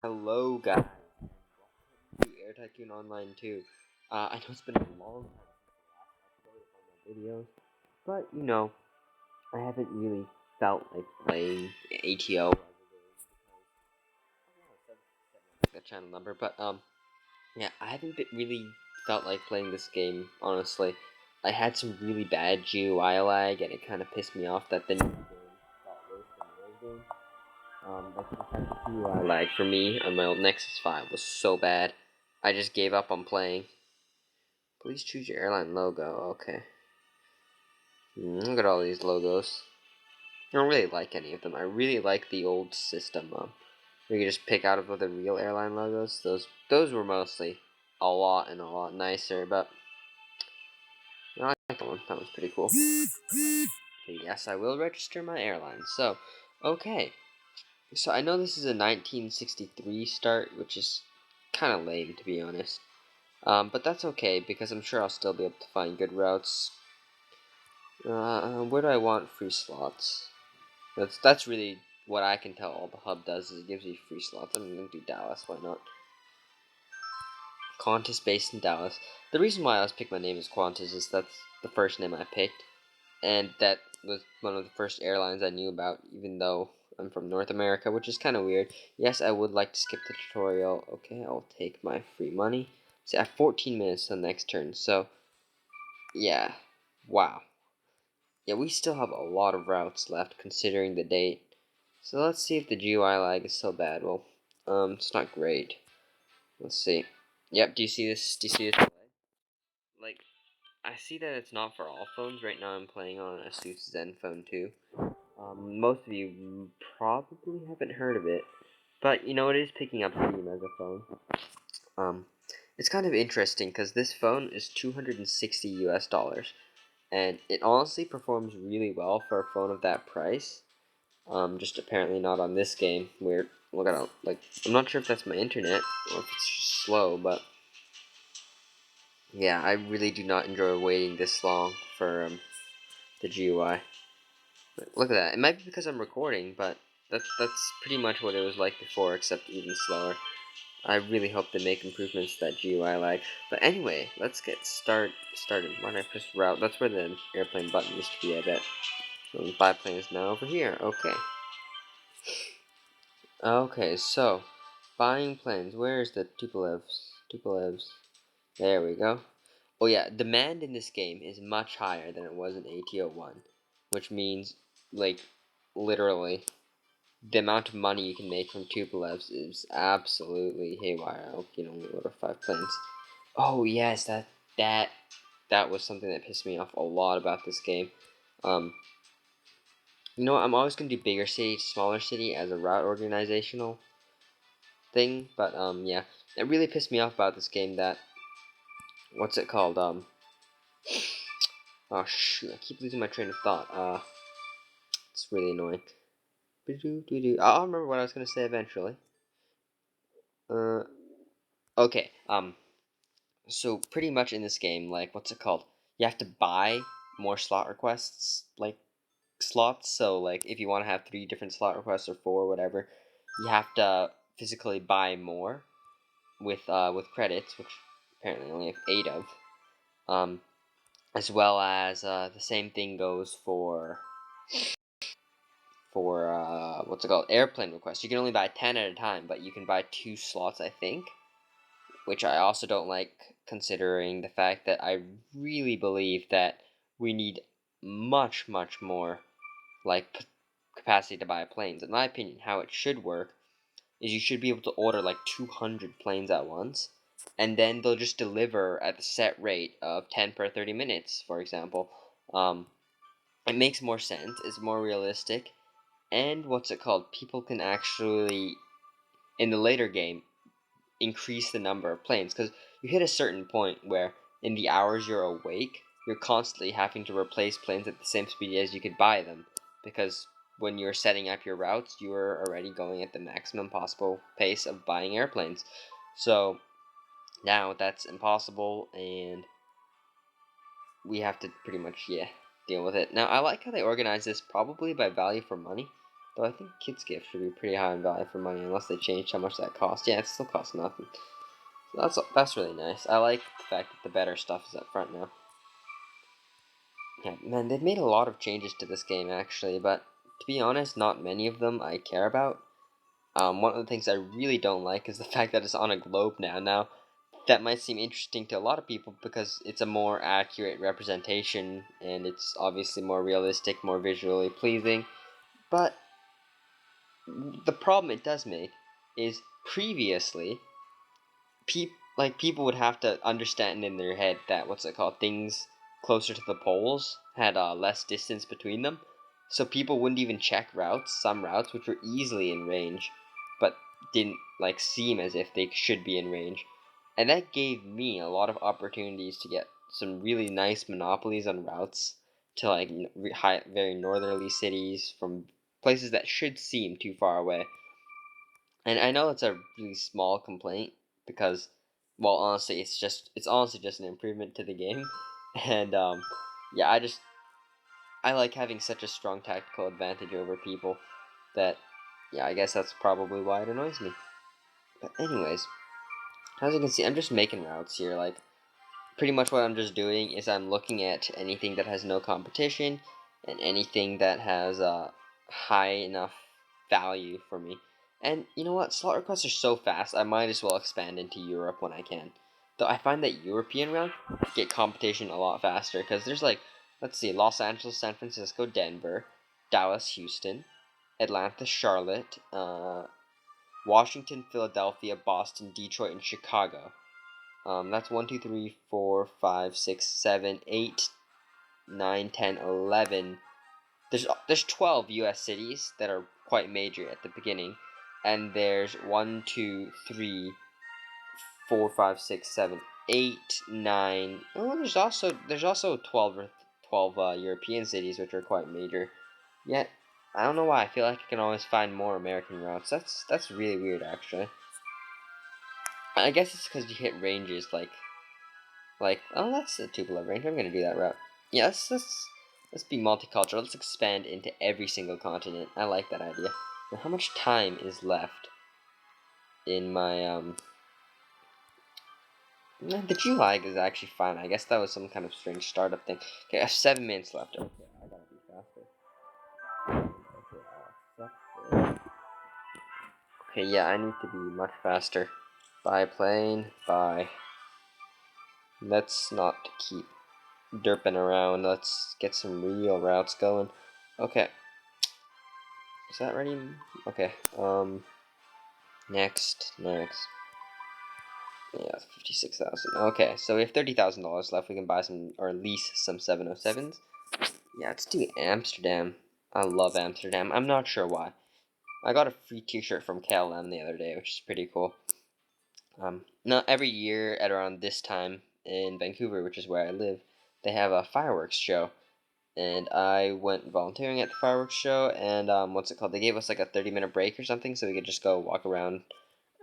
Hello guys, to Air Tycoon Online 2. I know it's been a long time since the last upload of one of my videos, but I haven't really felt like playing ATO the channel number, but yeah, I haven't really felt like playing this game, honestly. I had some really bad GUI lag, and it kind of pissed me off that the new game got worse than the old game. Like the fact that GUI lag for me on my old Nexus 5 was so bad, I just gave up on playing. Please choose your airline logo. Okay. Look at all these logos. I don't really like any of them. I really like the old system. We could just pick out of the real airline logos. Those were mostly a lot nicer. But I like that one. That one's pretty cool. Okay, yes, I will register my airline. So, okay. So I know this is a 1963 start, which is kind of lame to be honest. But that's okay because I'm sure I'll still be able to find good routes. Where do I want free slots? That's really what I can tell all the hub does is it gives you free slots. I'm gonna do Dallas, why not? Qantas based in Dallas. The reason why I always pick my name as Qantas is that's the first name I picked, and that was one of the first airlines I knew about, even though I'm from North America, which is kind of weird. Yes, I would like to skip the tutorial. Okay, I'll take my free money. See, I have 14 minutes to the next turn, so yeah, wow. Yeah, we still have a lot of routes left considering the date. So let's see if the GUI lag is so bad. Well, it's not great. Let's see. Yep, do you see this? Do you see this delay? Like, I see that it's not for all phones. Right now I'm playing on a Asus Zenfone 2. Most of you probably haven't heard of it. But, it is picking up steam as a phone. Um, it's kind of interesting because this phone is 260 US dollars. And it honestly performs really well for a phone of that price. Just apparently not on this game. Weird. Look at like I'm not sure if that's my internet or if it's just slow, but yeah, I really do not enjoy waiting this long for the GUI. Look at that. It might be because I'm recording, but that's pretty much what it was like before, except even slower. I really hope they make improvements to that GUI lag. But anyway, let's get started. When I press route, that's where the airplane button used to be, I bet. So the biplane is now over here. Okay. Okay, so buying planes. Where's the Tupolevs? Tupolevs. There we go. Oh yeah, demand in this game is much higher than it was in ATO 1, which means, like, literally, the amount of money you can make from Tupolevs is absolutely haywire. I can only order 5 planes. Oh yes, that that was something that pissed me off a lot about this game. Um, I'm always gonna do bigger city, smaller city as a route organizational thing, but yeah, it really pissed me off about this game that what's it called? Oh shoot, I keep losing my train of thought. It's really annoying. I'll remember what I was gonna say eventually. Uh, okay. So pretty much in this game, like, what's it called? You have to buy more slot requests, like slots. So like, if you want to have 3 different slot requests or 4, whatever, you have to physically buy more with credits, which apparently I only have 8 of. Um, as well as the same thing goes for what's it called, airplane requests. You can only buy 10 at a time, but you can buy 2 slots, I think, which I also don't like, considering the fact that I really believe that we need much more like capacity to buy planes. In my opinion, how it should work is you should be able to order like 200 planes at once, and then they'll just deliver at the set rate of 10 per 30 minutes, for example. Um, it makes more sense, it's more realistic, and what's it called? People can actually, in the later game, increase the number of planes, because you hit a certain point where in the hours you're awake, you're constantly having to replace planes at the same speed as you could buy them, because when you're setting up your routes, you are already going at the maximum possible pace of buying airplanes. So now that's impossible, and we have to pretty much, yeah, deal with it. Now, I like how they organize this probably by value for money. Though I think kids' gifts should be pretty high in value for money unless they change how much that costs. Yeah, it still costs nothing. So that's really nice. I like the fact that the better stuff is up front now. Yeah, man, they've made a lot of changes to this game actually, but to be honest, not many of them I care about. One of the things I really don't like is the fact that it's on a globe now. Now, that might seem interesting to a lot of people because it's a more accurate representation and it's obviously more realistic, more visually pleasing. But the problem it does make is previously, people would have to understand in their head that things closer to the poles had less distance between them, so people wouldn't even check routes. Some routes which were easily in range, but didn't seem as if they should be in range, and that gave me a lot of opportunities to get some really nice monopolies on routes to very northerly cities from places that should seem too far away. And I know it's a really small complaint because, well, honestly, it's honestly just an improvement to the game, and yeah, I like having such a strong tactical advantage over people that, yeah, I guess that's probably why it annoys me. But anyways, as you can see, I'm just making routes here. Like, pretty much what I'm just doing is I'm looking at anything that has no competition and anything that has high enough value for me. And you know what? Slot requests are so fast, I might as well expand into Europe when I can. Though I find that European rounds get competition a lot faster because there's let's see, Los Angeles, San Francisco, Denver, Dallas, Houston, Atlanta, Charlotte, Washington, Philadelphia, Boston, Detroit, and Chicago. That's 1, 2, 3, 4, 5, 6, 7, 8, 9, 10, 11. There's 12 U.S. cities that are quite major at the beginning, and there's 1, 2, 3, 4, 5, 6, 7, 8, 9. Oh, there's also 12 European cities which are quite major. Yet I don't know why I feel like I can always find more American routes. That's really weird actually. I guess it's because you hit ranges oh, that's a Tupelo range. I'm gonna do that route. Yeah, let's be multicultural. Let's expand into every single continent. I like that idea. Now, how much time is left in my The July is actually fine. I guess that was some kind of strange startup thing. Okay, I have 7 minutes left. Okay, I gotta be faster. Okay, yeah, I need to be much faster. Bye, plane. Bye. Let's not keep derping around. Let's get some real routes going. Okay. Is that ready? Okay. Next. Yeah, 56,000. Okay, so we have $30,000 left. We can buy some, or lease some 707s. Yeah, let's do Amsterdam. I love Amsterdam. I'm not sure why. I got a free T-shirt from KLM the other day, which is pretty cool. Now every year at around this time in Vancouver, which is where I live, they have a fireworks show, and I went volunteering at the fireworks show. And what's it called? They gave us like a 30-minute break or something, so we could just go walk around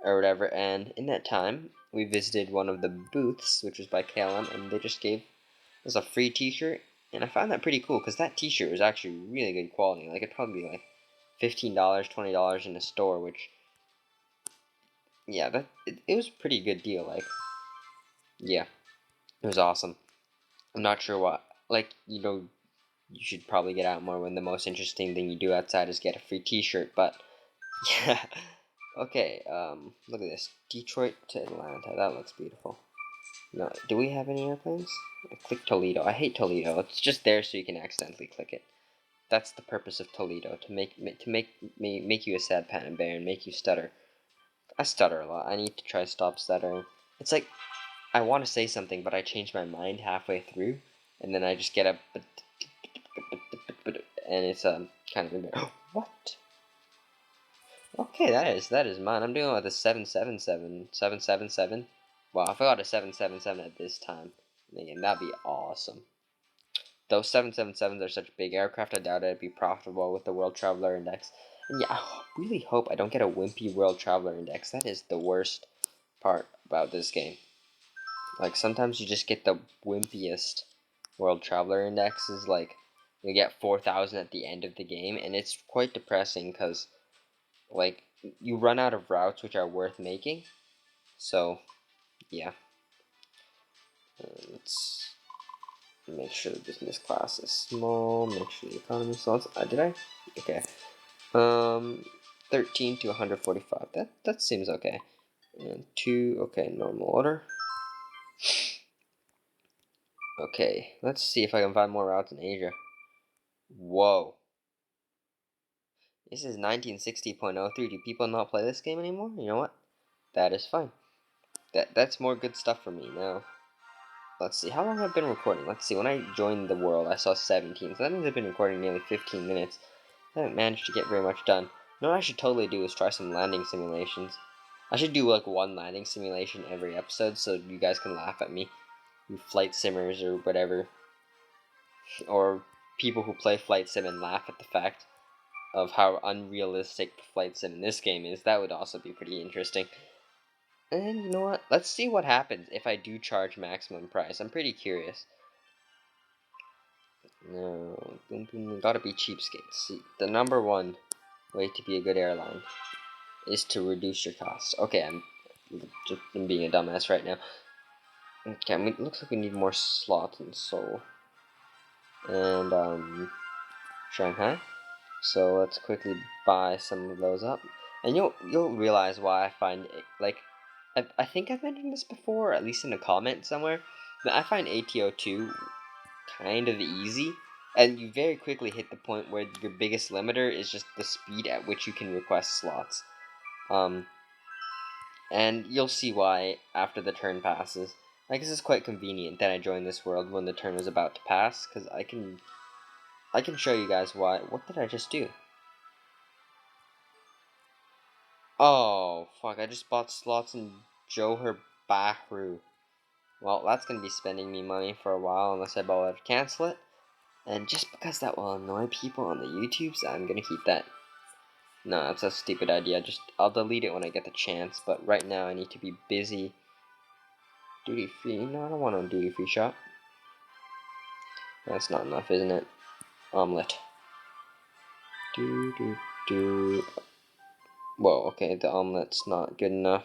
or whatever. And in that time, we visited one of the booths, which was by KLM, and they just gave us a free T-shirt. And I found that pretty cool because that T-shirt was actually really good quality. Like it'd probably be like $15, $20 in a store, which, yeah, it was a pretty good deal. Like, yeah, it was awesome. I'm not sure what, you should probably get out more when the most interesting thing you do outside is get a free T-shirt. But yeah, okay. Look at this, Detroit to Atlanta. That looks beautiful. No, do we have any airplanes? I click Toledo. I hate Toledo. It's just there so you can accidentally click it. That's the purpose of Toledo, to make you a sad panda bear and make you stutter. I stutter a lot. I need to try to stop stuttering. It's like I want to say something, but I change my mind halfway through, and then I just get a and it's kind of embarrassing. What? Okay, that is mine. I'm doing with a 777. Wow, if I got a 777 at this time, man, that'd be awesome. Those 777s are such big aircraft, I doubt it'd be profitable with the World Traveler Index. And yeah, I really hope I don't get a wimpy World Traveler Index. That is the worst part about this game. Like, sometimes you just get the wimpiest World Traveler Indexes. Like, you get 4,000 at the end of the game, and it's quite depressing because like you run out of routes which are worth making. So yeah, let's make sure the business class is small. Make sure the economy slots. Did I? Okay. 13 to 145. That seems okay. And 2. Okay, normal order. Okay, let's see if I can find more routes in Asia. Whoa. This is 1960.03. Do people not play this game anymore? You know what? That is fine. That's more good stuff for me now. Let's see, how long have I been recording? Let's see, when I joined the world, I saw 17, so that means I've been recording nearly 15 minutes. I haven't managed to get very much done. You know what I should totally do is try some landing simulations. I should do like one landing simulation every episode so you guys can laugh at me. You flight simmers or whatever. Or people who play flight sim and laugh at the fact of how unrealistic the flight sim in this game is. That would also be pretty interesting. And you know what? Let's see what happens if I do charge maximum price. I'm pretty curious. No, boom, boom, gotta be cheapskates. See, the number one way to be a good airline is to reduce your costs. Okay, I'm being a dumbass right now. Okay, I mean, it looks like we need more slots in Seoul and Shanghai. So let's quickly buy some of those up, and you'll realize why I find it, like I think I've mentioned this before, at least in a comment somewhere, that I find ATO2 kind of easy, and you very quickly hit the point where your biggest limiter is just the speed at which you can request slots. And you'll see why after the turn passes. I guess it's quite convenient that I joined this world when the turn was about to pass, because I can show you guys why. What did I just do? Oh, fuck, I just bought slots in Johor Bahru. Well, that's going to be spending me money for a while unless I bother to cancel it. And just because that will annoy people on the YouTubes, I'm going to keep that. No, that's a stupid idea. I'll delete it when I get the chance, but right now I need to be busy. Duty free? No, I don't want a duty free shop. That's not enough, isn't it? Omelette. Do. Whoa, okay, the omelette's not good enough.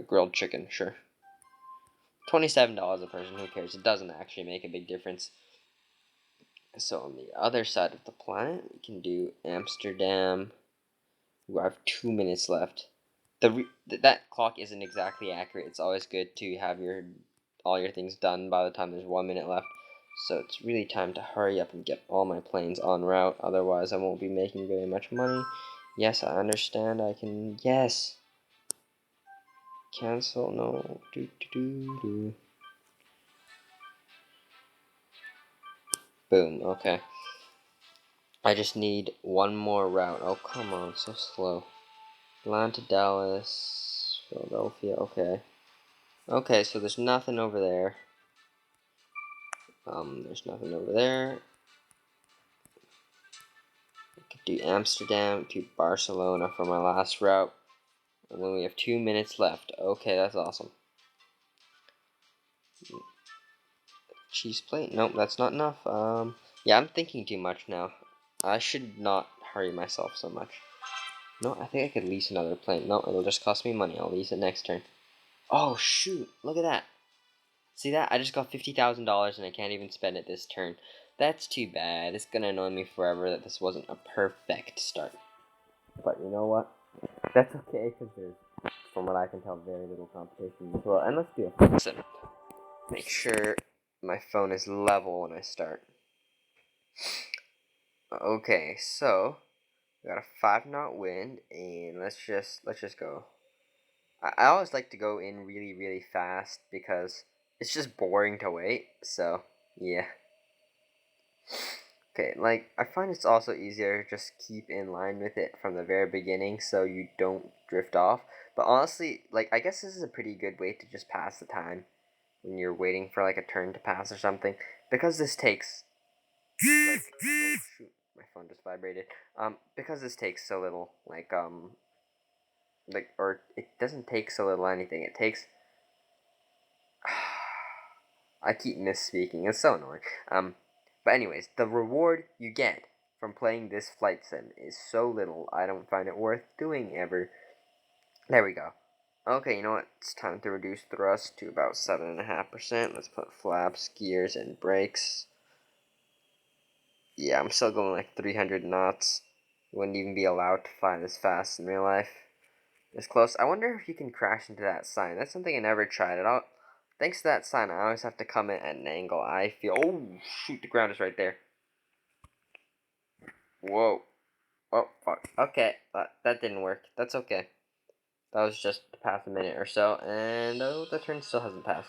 Grilled chicken, sure. $27 a person, who cares? It doesn't actually make a big difference. So on the other side of the planet, we can do Amsterdam. Ooh, I have 2 minutes left. That clock isn't exactly accurate. It's always good to have all your things done by the time there's 1 minute left. So it's really time to hurry up and get all my planes en route. Otherwise, I won't be making very much money. Yes, I understand. I can. Yes. Cancel. No. Do. Boom. Okay. I just need one more route. Oh, come on. So slow. Atlanta, Dallas, Philadelphia. Okay. Okay, so there's nothing over there. There's nothing over there. I could do Amsterdam to Barcelona for my last route. And then we have 2 minutes left. Okay, that's awesome. Cheese plate? Nope, that's not enough. Yeah, I'm thinking too much now. I should not hurry myself so much. No, I think I could lease another plane. No, it'll just cost me money. I'll lease it next turn. Oh, shoot. Look at that. See that? I just got $50,000 and I can't even spend it this turn. That's too bad. It's gonna annoy me forever that this wasn't a perfect start. But you know what? That's okay, because there's, from what I can tell, very little competition as well. And let's do a listen. Make sure my phone is level when I start. Okay, so we got a 5-knot wind, and let's just go. I always like to go in really fast because it's just boring to wait. So yeah. Okay, like, I find it's also easier to just keep in line with it from the very beginning so you don't drift off. But honestly, like, I guess this is a pretty good way to just pass the time when you're waiting for, like, a turn to pass or something. Because this takes, like, oh shoot, my phone just vibrated. Because this takes so little, or it doesn't take so little anything. It takes, I keep misspeaking. It's so annoying. But anyways, the reward you get from playing this flight sim is so little, I don't find it worth doing ever. There we go. Okay, you know what? It's time to reduce thrust to about 7.5%. Let's put flaps, gears, and brakes. Yeah, I'm still going like 300 knots. Wouldn't even be allowed to fly this fast in real life. It's close. I wonder if you can crash into that sign. That's something I never tried at all. Thanks to that sign, I always have to come in at an angle. I feel. Oh, shoot, the ground is right there. Whoa. Oh, fuck. Okay, that didn't work. That's okay. That was just past a minute or so, and oh, the turn still hasn't passed.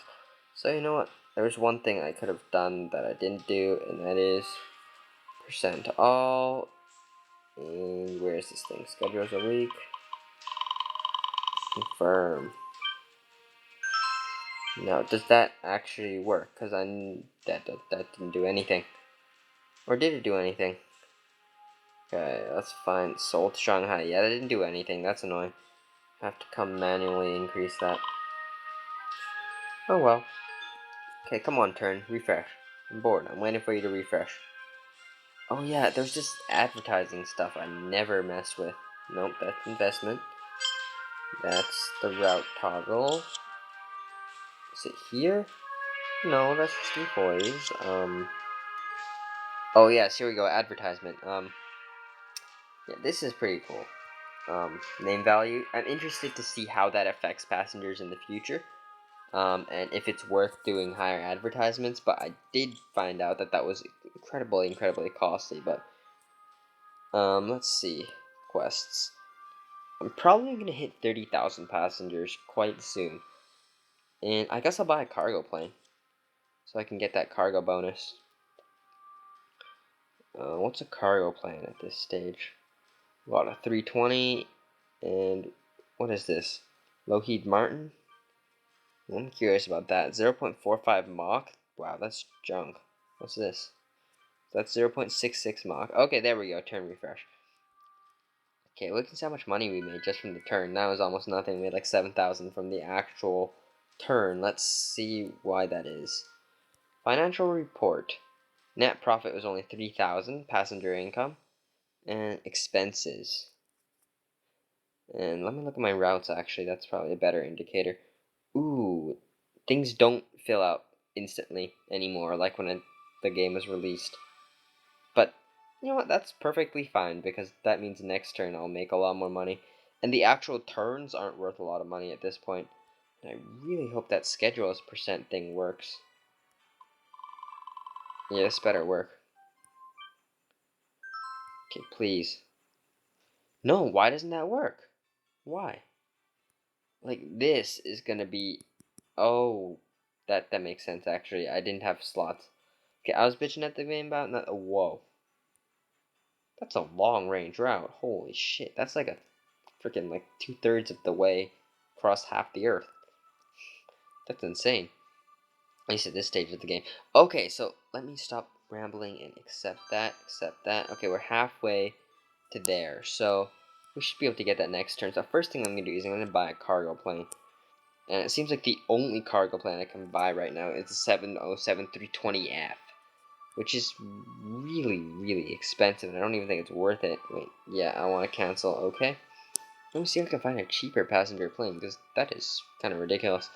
So, you know what? There's one thing I could have done that I didn't do, and that is percent all. And where is this thing? Schedules a week. Confirm. Now, does that actually work? Because that didn't do anything. Or did it do anything? Okay, that's fine. Sold Shanghai. Yeah, that didn't do anything. That's annoying. I have to come manually increase that. Oh well. Okay, come on, turn. Refresh. I'm bored. I'm waiting for you to refresh. Oh yeah, there's this advertising stuff I never mess with. Nope, that's investment. That's the route toggle. Is it here? No, that's just employees. Oh yes, here we go. Advertisement. Yeah, this is pretty cool. Name value. I'm interested to see how that affects passengers in the future. And if it's worth doing higher advertisements, but I did find out that that was incredibly costly. But let's see, quests. I'm probably gonna hit 30,000 passengers quite soon, and I guess I'll buy a cargo plane so I can get that cargo bonus. What's a cargo plane at this stage? Got a 320, and what is this? Lockheed Martin. I'm curious about that. 0.45 Mach. Wow, that's junk. What's this? That's 0.66 Mach. Okay, there we go. Turn refresh. Okay, look at how much money we made just from the turn. That was almost nothing. We made like 7,000 from the actual turn. Let's see why that is. Financial report. Net profit was only 3,000. Passenger income. And expenses. And let me look at my routes actually. That's probably a better indicator. Ooh, things don't fill out instantly anymore like when the game was released. But you know what? That's perfectly fine because that means next turn I'll make a lot more money. And the actual turns aren't worth a lot of money at this point. And I really hope that schedule as percent thing works. Yeah, this better work. Okay, please. No, why doesn't that work? Why? Like this is gonna be. Oh, that makes sense actually. I didn't have slots. Okay, I was bitching at the game about that. Oh, whoa. That's a long range route. Holy shit. That's like a freaking like 2/3 of the way across half the earth. That's insane. At least at this stage of the game. Okay, so let me stop rambling and accept that. Accept that. Okay, we're halfway to there. So we should be able to get that next turn. So the first thing I'm going to do is I'm going to buy a cargo plane. And it seems like the only cargo plane I can buy right now is the 707 320F. Which is really expensive, and I don't even think it's worth it. Wait, yeah, I want to cancel. Okay. Let me see if I can find a cheaper passenger plane, because that is kind of ridiculous.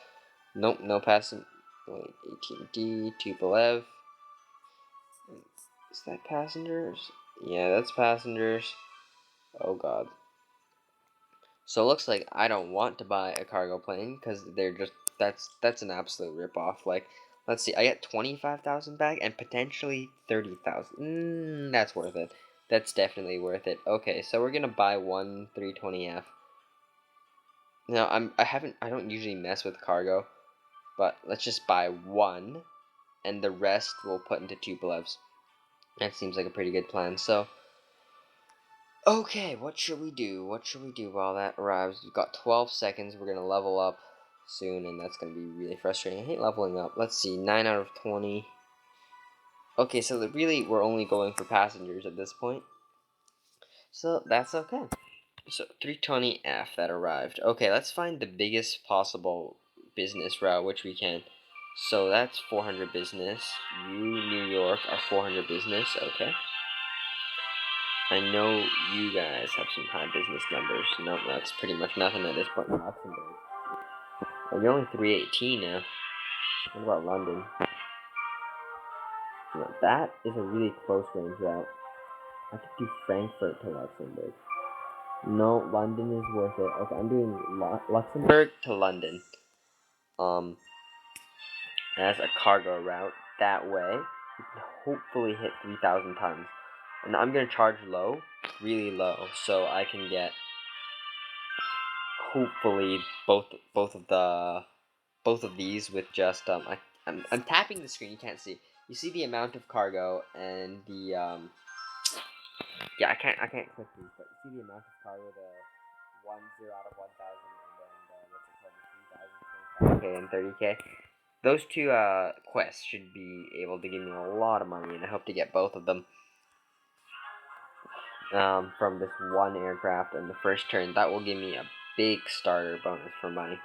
Nope, no passenger. Wait, AT&T, Tupolev. Is that passengers? Yeah, that's passengers. Oh god. So it looks like I don't want to buy a cargo plane because they're just that's an absolute ripoff. Like, let's see, I get 25,000 back and potentially 30,000. That's worth it. That's definitely worth it. Okay, so we're gonna buy one 320F. Now I don't usually mess with cargo, but let's just buy one, and the rest we'll put into Tupolevs. That seems like a pretty good plan. So. Okay, what should we do? What should we do while that arrives? We've got 12 seconds. We're going to level up soon, and that's going to be really frustrating. I hate leveling up. Let's see, 9 out of 20. Okay, so really, we're only going for passengers at this point. So, that's okay. So, 320F that arrived. Okay, let's find the biggest possible business route, which we can. So that's 400 business. You, New York, are 400 business. Okay. I know you guys have some high business numbers. No, that's pretty much nothing at this point in Luxembourg. Oh, you're only 318 now. What about London? You that is a really close range route. I could do Frankfurt to Luxembourg. No, London is worth it. Okay, I'm doing Luxembourg to London. As a cargo route. That way, you can hopefully hit 3,000 tons. And I'm gonna charge low, really low, so I can get hopefully both of these with just I'm tapping the screen. You can't see. You see the amount of cargo and the yeah, I can't click these, but you see the amount of cargo, the 10 out of 1,000, and then what's it called, 3,000, 25K and 30K. Those two quests should be able to give me a lot of money, and I hope to get both of them from this one aircraft in the first turn. That will give me a big starter bonus for money.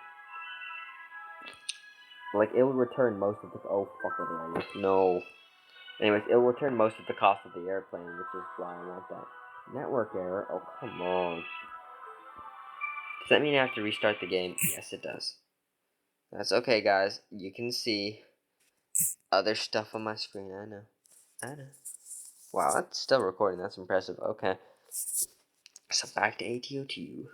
Like, it will return most of the... Oh, fuck, what did I do? No. Anyways, it will return most of the cost of the airplane, which is why I want that. Network error? Oh, come on. Does that mean I have to restart the game? Yes, it does. That's okay, guys. You can see other stuff on my screen. I know. Wow, that's still recording. That's impressive. Okay. So back to ATO2.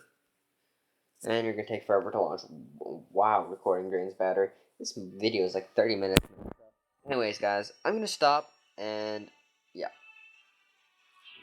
And you're going to take forever to launch. Wow, recording drains battery. This video is like 30 minutes. Anyways, guys, I'm going to stop. And yeah.